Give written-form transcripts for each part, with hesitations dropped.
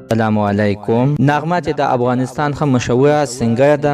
السلام علیکم. نغمه چې د افغانستان ښه مشهوره سنګره ده.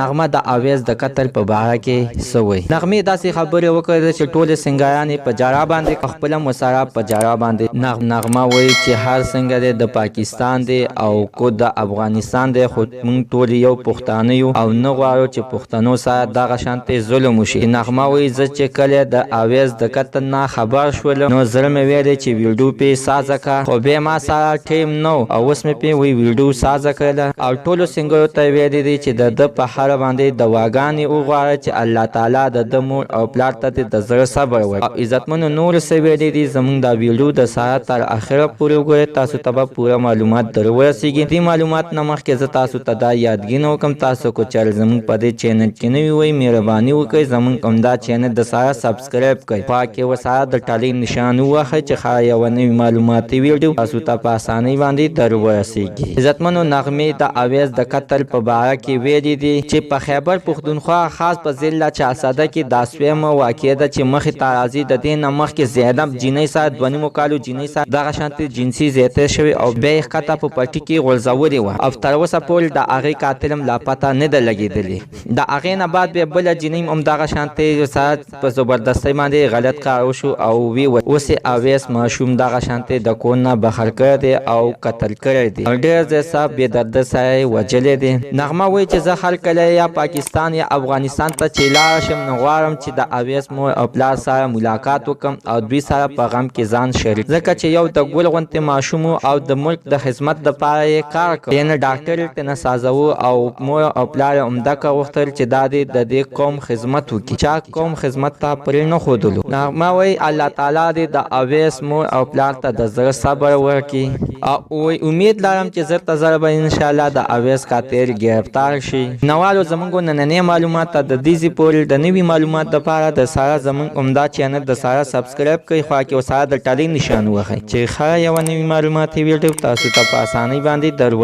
نغمه د اویز د قتل په باره کې څه وایي. نغمې داسې خبرې وکړې چې ټولې سنګرانې په جارا باندې خپله مسره په جارا باندې نغمه وایي چې هر سنګر د پاکستان دی او کو د افغانستان دی، خو موږ ټول یو پښتانه یو او نه غواړو چې پښتنو سره دغه شانتې ظلم وشي. نغمه وایي زه چې کله د اویز د قتل نه خبر شولم نو زړه مې ویلې چې ویډیو پې سازه کړه، خو بیا ما سره ټیم نه او اوس مې پې ویډیو سازه کړله او ټولو سنګرو ته ویلي دي چې د ده په هر باندې دواګانې وغواړه چې الله تعالی د ده مور او پلار ته د زړه صبر ورکړي. او عزتمنو نورو څه ویلي دي زموږ دا ویډیو د سهار تر اخره پورې وګورئ، تاسو ته به پوره معلومات در ورسېږي. دې معلومات نه مخکې زه تاسو ته دا یادګینه وکړم، تاسو که چېرې زموږ په دې چینل کې نوي وئ مهرباني وکړئ زموږ همدا چینل د سهار سبسکرایب کړئ، خوا کې ورسره د ټالۍ نشان ووهئ چې ښه یوه نوې معلوماتي ویډیو تاسو ته په اسانۍ باندې در ورسېږي. عزتمنو نغمې د اویز د قتل په باره کې ویلي دي چې په خیبر پښتونخوا خاص په ضلع چارسده کې دا سویمه واقع ده چې مخې ته راځي. د دې نه مخکې زینب جینۍ سره 2.5 کالو جینۍ سره دغه شانتې جنسي زیاتی شوې او بیا یې ښکته په پټي کې غورځولې وه او تر اوسه پورې د هغې قاتل هم لا پته نه ده لګېدلې. د هغې نه بعد بیا بله جینۍ هم همدغه شانتې سره په زبردستۍ باندې غلط کار وشو او ویې اوس یې اویس ماشوم دغه شانتې د کور نه بهر کړی دی او قتل کړی دی. ډېر ځای سره بې درده سره یې وژلی دی. نغمه وایي چې زه هر کله یا پاکستان یا افغانستان ته چې لاړه شم نو غواړم چې د اویس مور او پلار سره ملاقات وکړم او دوی سره په غم کې ځان شریک، ځکه چې یو د ګل غوندې ماشوم او د ملک د خدمت دپاره یې کار کړ. یعنې ډاکټر یې ترنه سازوه او مور او پلار یې همدغه غوښتل چې دا دی د دې قوم خدمت وکړي، چا قوم خدمت ته پرې نه ښودلو. نغمه وایي الله تعالی دې د اویس مور او پلار ته د زړه صبر ورکړي او امید لرم چې زر ته زر به انشاءالله د اویس قاتل گرفتار شي. نوالو زموږ نننۍ معلومات ته د دې ځای پورې د نوي معلومات دپاره د ساره زموږ عمده چینل د ساره سبسکرایب کړئ، خوا کې ورسره د ټالۍ نشان ووهئ چې ښه یوه نوي معلوماتي ویډیو تاسو ته په اسانۍ باندې در